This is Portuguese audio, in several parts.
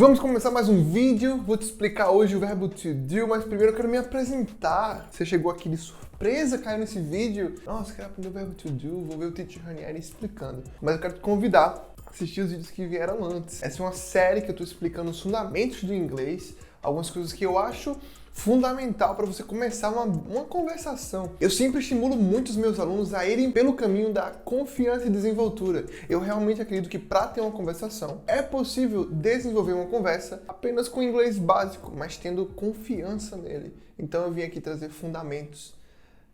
Vamos começar mais um vídeo. Vou te explicar hoje o verbo to do, mas primeiro eu quero me apresentar. Você chegou aqui de surpresa, caiu nesse vídeo. Nossa, quero aprender o verbo to do, vou ver o Teacher Ranieri explicando. Mas eu quero te convidar a assistir os vídeos que vieram antes. Essa é uma série que eu estou explicando os fundamentos do inglês, algumas coisas que eu acho fundamental para você começar uma conversação. Eu sempre estimulo muito os meus alunos a irem pelo caminho da confiança e desenvoltura. Eu realmente acredito que para ter uma conversação é possível desenvolver uma conversa apenas com inglês básico, mas tendo confiança nele. Então eu vim aqui trazer fundamentos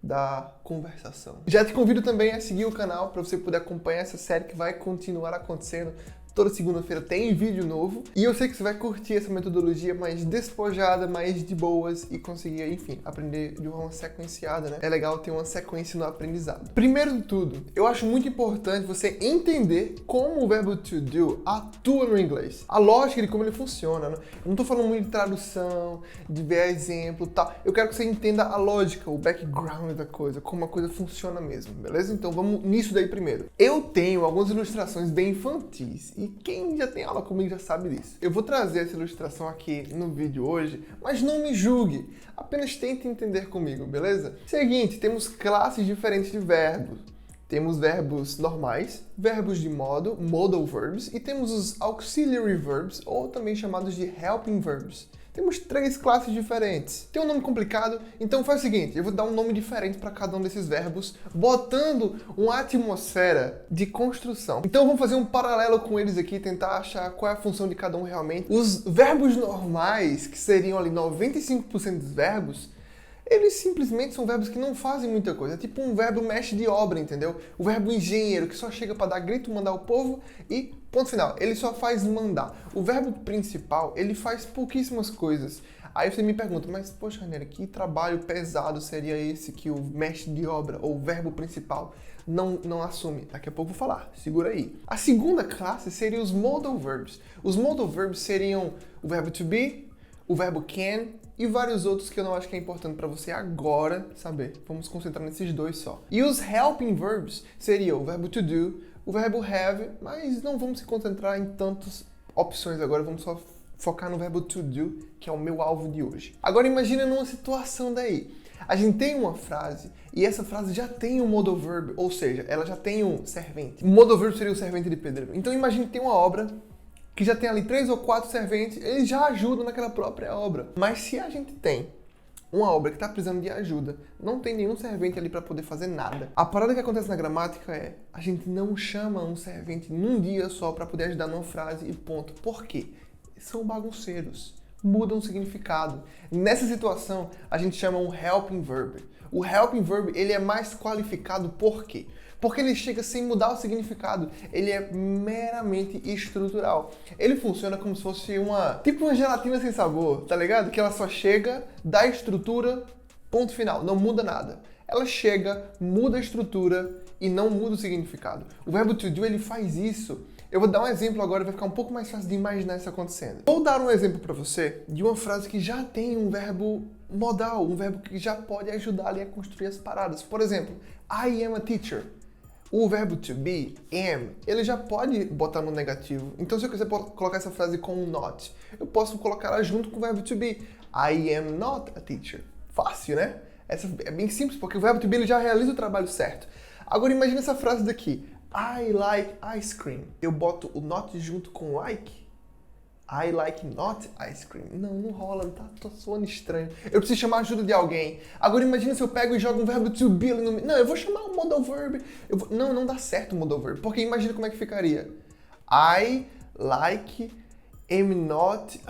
da conversação. Já te convido também a seguir o canal para você poder acompanhar essa série que vai continuar acontecendo. Toda segunda-feira tem vídeo novo e eu sei que você vai curtir essa metodologia mais despojada, mais de boas e conseguir, enfim, aprender de uma forma sequenciada, né? É legal ter uma sequência no aprendizado. Primeiro de tudo, eu acho muito importante você entender como o verbo to do atua no inglês. A lógica de como ele funciona, né? Eu não tô falando muito de tradução, de ver exemplo e tal. Eu quero que você entenda a lógica, o background da coisa, como a coisa funciona mesmo, beleza? Então vamos nisso daí primeiro. Eu tenho algumas ilustrações bem infantis. E quem já tem aula comigo já sabe disso. Eu vou trazer essa ilustração aqui no vídeo hoje, mas não me julgue. Apenas tente entender comigo, beleza? Seguinte, temos classes diferentes de verbos. Temos verbos normais, verbos de modo, modal verbs, e temos os auxiliary verbs, ou também chamados de helping verbs. Temos 3 classes diferentes. Tem um nome complicado, então faz o seguinte, eu vou dar um nome diferente para cada um desses verbos, botando uma atmosfera de construção. Então vamos fazer um paralelo com eles aqui, tentar achar qual é a função de cada um realmente. Os verbos normais, que seriam ali 95% dos verbos, eles simplesmente são verbos que não fazem muita coisa. É tipo um verbo mestre de obra, entendeu? O verbo engenheiro, que só chega para dar grito, mandar o povo e ponto final. Ele só faz mandar. O verbo principal, ele faz pouquíssimas coisas. Aí você me pergunta, mas poxa, Ranieri, que trabalho pesado seria esse que o mestre de obra, ou o verbo principal, não assume? Daqui a pouco eu vou falar, segura aí. A segunda classe seria os modal verbs. Os modal verbs seriam o verbo to be, o verbo can, e vários outros que eu não acho que é importante para você agora saber. Vamos concentrar nesses 2 só. E os helping verbs seriam o verbo to do, o verbo have, mas não vamos se concentrar em tantas opções agora, vamos só focar no verbo to do, que é o meu alvo de hoje. Agora imagina numa situação daí. A gente tem uma frase e essa frase já tem um modal verb, ou seja, ela já tem um servente. O modal verb seria o servente de pedreiro. Então imagine que tem uma obra que já tem ali 3 ou 4 serventes, eles já ajudam naquela própria obra. Mas se a gente tem uma obra que está precisando de ajuda, não tem nenhum servente ali para poder fazer nada. A parada que acontece na gramática é, a gente não chama um servente num dia só para poder ajudar numa frase e ponto. Por quê? São bagunceiros, mudam o significado. Nessa situação, a gente chama um helping verb. O helping verb, ele é mais qualificado por quê? Porque ele chega sem mudar o significado. Ele é meramente estrutural. Ele funciona como se fosse tipo uma gelatina sem sabor, tá ligado? Que ela só chega, dá a estrutura, ponto final, não muda nada. Ela chega, muda a estrutura e não muda o significado. O verbo to do, ele faz isso. Eu vou dar um exemplo agora, vai ficar um pouco mais fácil de imaginar isso acontecendo. Vou dar um exemplo para você de uma frase que já tem um verbo modal, um verbo que já pode ajudar ali a construir as paradas. Por exemplo, I am a teacher. O verbo to be, am, ele já pode botar no negativo. Então, se eu quiser colocar essa frase com um not, eu posso colocar ela junto com o verbo to be. I am not a teacher. Fácil, né? Essa é bem simples, porque o verbo to be ele já realiza o trabalho certo. Agora, imagine essa frase daqui. I like ice cream. Eu boto o not junto com like. I like not ice cream. Não rola, tô soando estranho. Eu preciso chamar a ajuda de alguém. Agora imagina se eu pego e jogo um verbo to be ali no meio. Não, eu vou chamar um modal verb. Não dá certo o modal verb. Porque imagina como é que ficaria. I like am not...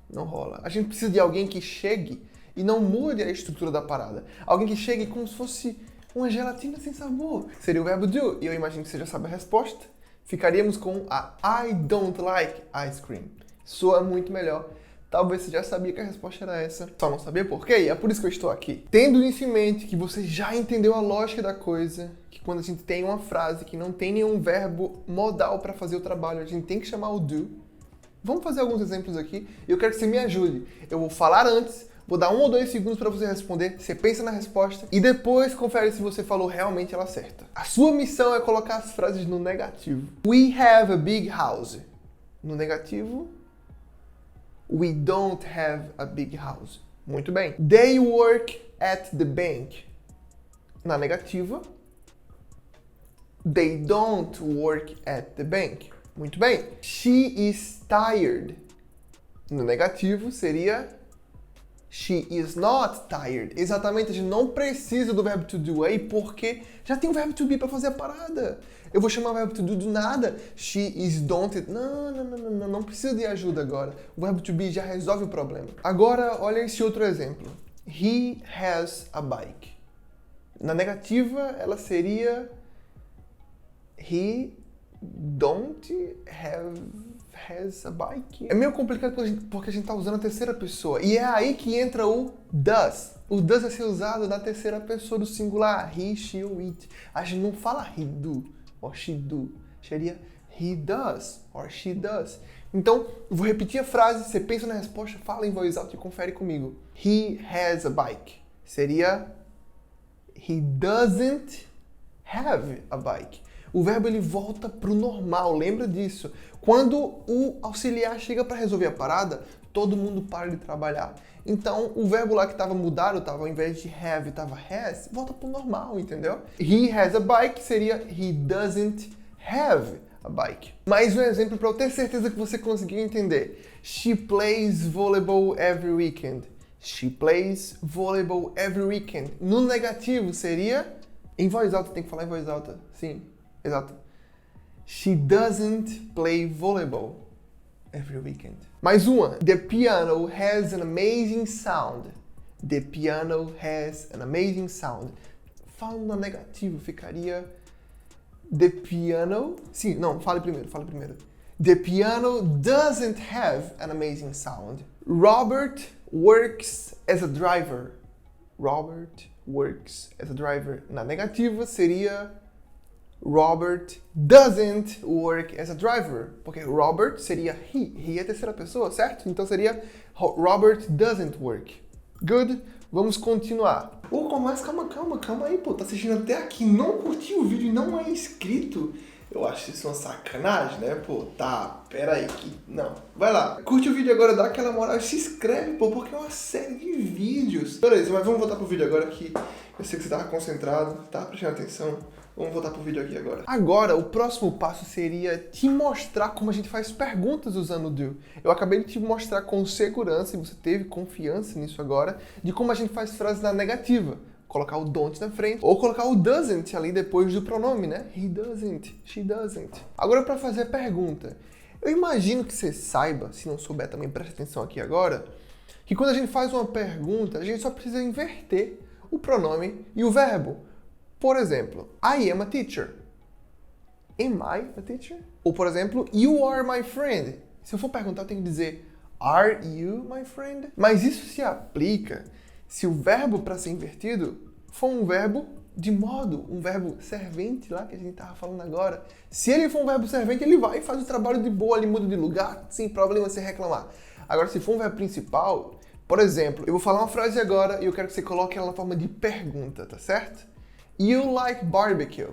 não rola. A gente precisa de alguém que chegue e não mude a estrutura da parada. Alguém que chegue como se fosse uma gelatina sem sabor. Seria o verbo do. E eu imagino que você já sabe a resposta. Ficaríamos com a I don't like ice cream. Soa muito melhor. Talvez você já sabia que a resposta era essa, só não sabia por quê, e é por isso que eu estou aqui. Tendo isso em mente, que você já entendeu a lógica da coisa, que quando a gente tem uma frase que não tem nenhum verbo modal para fazer o trabalho, a gente tem que chamar o do. Vamos fazer alguns exemplos aqui, e eu quero que você me ajude. Eu vou falar antes, vou dar 1 ou 2 segundos para você responder, você pensa na resposta e depois confere se você falou realmente ela certa. A sua missão é colocar as frases no negativo. We have a big house. No negativo, We don't have a big house. Muito bem. They work at the bank. Na negativa, they don't work at the bank. Muito bem. She is tired. No negativo seria she is not tired. Exatamente, a gente não precisa do verbo to do aí porque já tem o verbo to be para fazer a parada. Eu vou chamar o verbo to do nada. She is don't. Não precisa de ajuda agora. O verbo to be já resolve o problema. Agora, olha esse outro exemplo. He has a bike. Na negativa, ela seria he don't has a bike. É meio complicado porque a gente tá usando a terceira pessoa. E é aí que entra o does. O does vai ser usado na terceira pessoa do singular. He, she ou it. A gente não fala he do or she do. Seria he does or she does. Então, eu vou repetir a frase, você pensa na resposta, fala em voz alta e confere comigo. He has a bike. Seria he doesn't have a bike. O verbo ele volta pro normal, lembra disso. Quando o auxiliar chega para resolver a parada, todo mundo para de trabalhar. Então, o verbo lá que estava mudado, ao invés de have, estava has, volta pro normal, entendeu? He has a bike seria he doesn't have a bike. Mais um exemplo para eu ter certeza que você conseguiu entender. She plays volleyball every weekend. She plays volleyball every weekend. No negativo seria em voz alta, tem que falar em voz alta. Sim, exato. She doesn't play volleyball every weekend. Mais uma. The piano has an amazing sound. The piano has an amazing sound. Falando no negativo, ficaria the piano... Sim, não, fale primeiro. The piano doesn't have an amazing sound. Robert works as a driver. Robert works as a driver. Na negativa seria Robert doesn't work as a driver. Porque Robert seria he. He é a terceira pessoa, certo? Então seria Robert doesn't work. Good? Vamos continuar. Mas calma aí, pô. Tá assistindo até aqui, não curtiu o vídeo e não é inscrito? Eu acho isso uma sacanagem, né? Pô, tá, pera aí. Não, vai lá. Curte o vídeo agora, dá aquela moral e se inscreve, pô, porque é uma série de vídeos. Beleza, mas vamos voltar pro vídeo agora que eu sei que você tava concentrado, tá prestando atenção. Vamos voltar pro vídeo aqui agora. Agora, o próximo passo seria te mostrar como a gente faz perguntas usando o do. Eu acabei de te mostrar com segurança, e você teve confiança nisso agora, de como a gente faz frases na negativa. Colocar o don't na frente, ou colocar o doesn't ali depois do pronome, né? He doesn't, she doesn't. Agora, para fazer a pergunta. Eu imagino que você saiba, se não souber também, preste atenção aqui agora, que quando a gente faz uma pergunta, a gente só precisa inverter o pronome e o verbo. Por exemplo, I am a teacher. Am I a teacher? Ou, por exemplo, you are my friend. Se eu for perguntar, eu tenho que dizer are you my friend? Mas isso se aplica se o verbo para ser invertido for um verbo de modo, um verbo servente lá que a gente estava falando agora. Se ele for um verbo servente, ele vai e faz o trabalho de boa, ele muda de lugar, sem problema sem reclamar. Agora, se for um verbo principal, por exemplo, eu vou falar uma frase agora e eu quero que você coloque ela na forma de pergunta, tá certo? You like barbecue.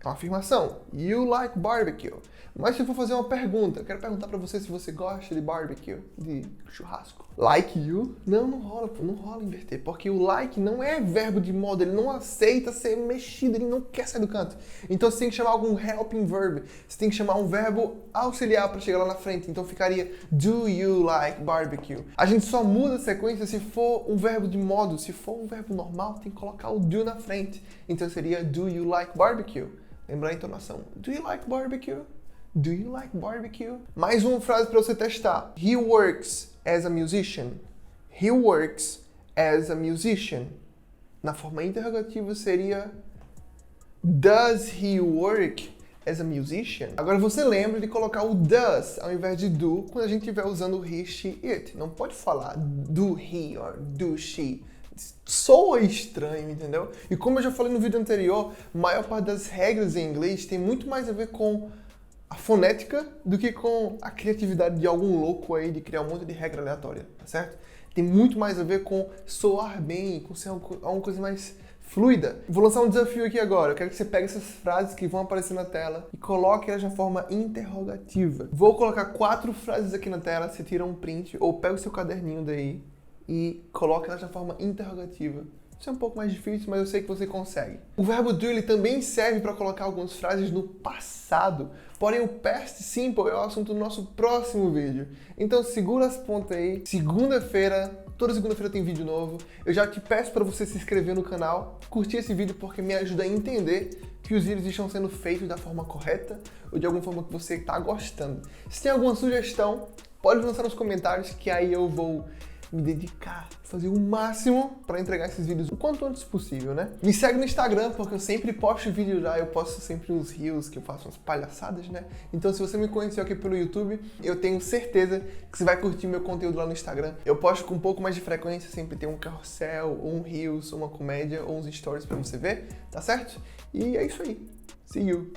É uma afirmação. You like barbecue. Mas se eu for fazer uma pergunta, eu quero perguntar pra você se você gosta de barbecue, de churrasco. Like you? Não rola, pô, não rola inverter. Porque o like não é verbo de modo, ele não aceita ser mexido, ele não quer sair do canto. Então você tem que chamar algum helping verb. Você tem que chamar um verbo auxiliar pra chegar lá na frente. Então ficaria do you like barbecue? A gente só muda a sequência se for um verbo de modo. Se for um verbo normal, tem que colocar o do na frente. Então seria do you like barbecue? Lembra a entonação? Do you like barbecue? Do you like barbecue? Mais uma frase para você testar. He works as a musician. He works as a musician. Na forma interrogativa seria does he work as a musician? Agora você lembra de colocar o does ao invés de do quando a gente estiver usando o he, she, it. Não pode falar do he or do she. Soa estranho, entendeu? E como eu já falei no vídeo anterior, a maior parte das regras em inglês tem muito mais a ver com a fonética do que com a criatividade de algum louco aí de criar um monte de regra aleatória, tá certo? Tem muito mais a ver com soar bem, com ser alguma coisa mais fluida. Vou lançar um desafio aqui agora. Eu quero que você pegue essas frases que vão aparecer na tela e coloque elas de forma interrogativa. Vou colocar 4 frases aqui na tela, você tira um print ou pega o seu caderninho daí e coloca elas de forma interrogativa. Isso é um pouco mais difícil, mas eu sei que você consegue. O verbo do ele também serve para colocar algumas frases no passado, porém o past simple é o assunto do nosso próximo vídeo. Então segura as pontas aí. Segunda-feira, toda segunda-feira tem vídeo novo. Eu já te peço para você se inscrever no canal, curtir esse vídeo porque me ajuda a entender que os vídeos estão sendo feitos da forma correta ou de alguma forma que você está gostando. Se tem alguma sugestão, pode lançar nos comentários que aí eu vou me dedicar, fazer o máximo para entregar esses vídeos o quanto antes possível, né? Me segue no Instagram, porque eu sempre posto vídeo lá, eu posto sempre os reels, que eu faço umas palhaçadas, né? Então se você me conheceu aqui pelo YouTube, eu tenho certeza que você vai curtir meu conteúdo lá no Instagram. Eu posto com um pouco mais de frequência, sempre tem um carrossel, ou um reels, ou uma comédia, ou uns stories para você ver, tá certo? E é isso aí. See you!